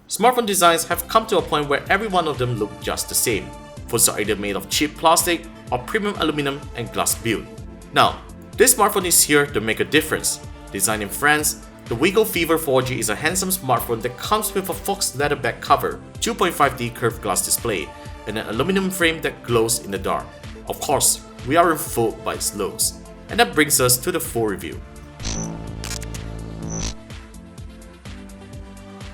Smartphone designs have come to a point where every one of them look just the same. Phones are either made of cheap plastic or premium aluminum and glass build. Now, this smartphone is here to make a difference. Designed in France, the Wiko Fever 4G is a handsome smartphone that comes with a fox leather back cover, 2.5D curved glass display, and an aluminum frame that glows in the dark. Of course, we aren't fooled by its looks. And that brings us to the full review.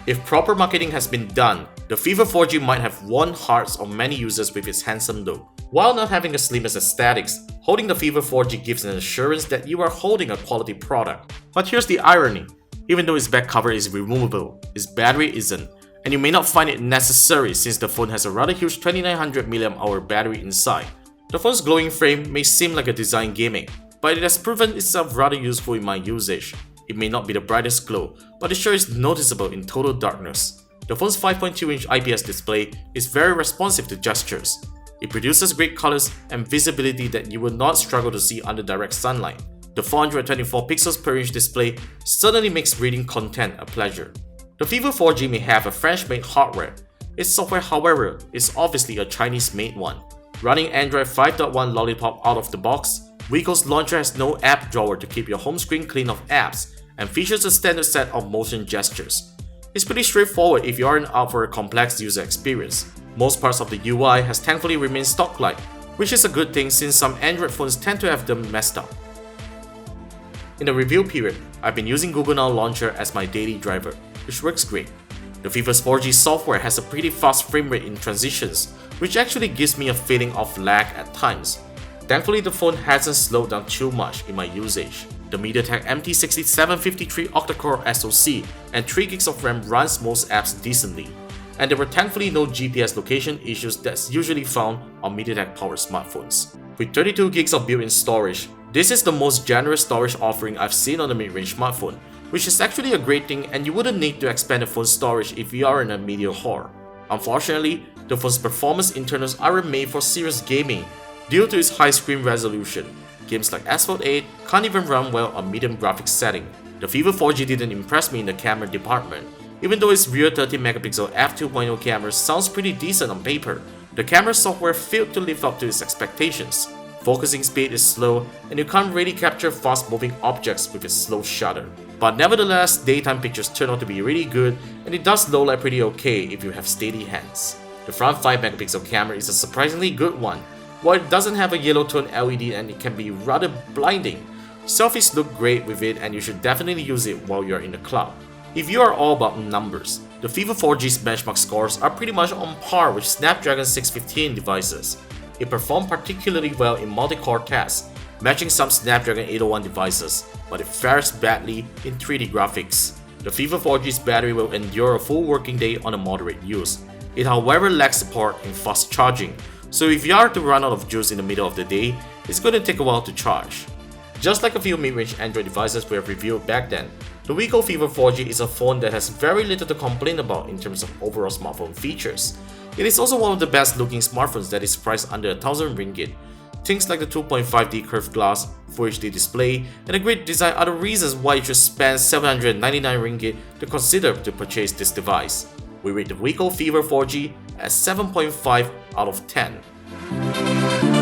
If proper marketing has been done, the Fever 4G might have won hearts of many users with its handsome look. While not having the slimmest aesthetics, holding the Fever 4G gives an assurance that you are holding a quality product. But here's the irony. Even though its back cover is removable, its battery isn't, and you may not find it necessary since the phone has a rather huge 2900 mAh battery inside. The phone's glowing frame may seem like a design gimmick, but it has proven itself rather useful in my usage. It may not be the brightest glow, but it sure is noticeable in total darkness. The phone's 5.2-inch IPS display is very responsive to gestures. It produces great colors and visibility that you will not struggle to see under direct sunlight. The 424 pixels per inch display certainly makes reading content a pleasure. The Fever 4G may have a French-made hardware. Its software, however, is obviously a Chinese-made one. Running Android 5.1 Lollipop out of the box, Wiko's launcher has no app drawer to keep your home screen clean of apps and features a standard set of motion gestures. It's pretty straightforward if you aren't out for a complex user experience. Most parts of the UI has thankfully remained stock-like, which is a good thing since some Android phones tend to have them messed up. In the review period, I've been using Google Now Launcher as my daily driver, which works great. The Fever's 4G software has a pretty fast frame rate in transitions, which actually gives me a feeling of lag at times. Thankfully, the phone hasn't slowed down too much in my usage. The MediaTek MT6753 octa-core SoC and 3GB of RAM runs most apps decently, and there were thankfully no GPS location issues that's usually found on MediaTek-powered smartphones. With 32GB of built-in storage, this is the most generous storage offering I've seen on a mid-range smartphone, which is actually a great thing and you wouldn't need to expand the phone's storage if you are in a media whore. Unfortunately, the phone's performance internals aren't made for serious gaming due to its high screen resolution. Games like Asphalt 8 can't even run well on medium graphics setting. The Fever 4G didn't impress me in the camera department. Even though its rear 13MP f2.0 camera sounds pretty decent on paper, the camera software failed to live up to its expectations. Focusing speed is slow and you can't really capture fast moving objects with its slow shutter. But nevertheless, daytime pictures turn out to be really good and it does low light pretty okay if you have steady hands. The front 5MP camera is a surprisingly good one. While it doesn't have a yellow tone LED and it can be rather blinding, selfies look great with it and you should definitely use it while you're in the cloud. If you are all about numbers, the Fever 4G's benchmark scores are pretty much on par with Snapdragon 615 devices. It performed particularly well in multi-core tests, matching some Snapdragon 801 devices, but it fares badly in 3D graphics. The Fever 4G's battery will endure a full working day on a moderate use. It however lacks support in fast charging, so if you are to run out of juice in the middle of the day, it's going to take a while to charge. Just like a few mid-range Android devices we have reviewed back then, the Wiko Fever 4G is a phone that has very little to complain about in terms of overall smartphone features. It is also one of the best looking smartphones that is priced under 1000 ringgit. Things like the 2.5D curved glass, Full HD display, and a great design are the reasons why you should spend 799 ringgit to consider to purchase this device. We rate the Wiko Fever 4G at 7.5 out of 10.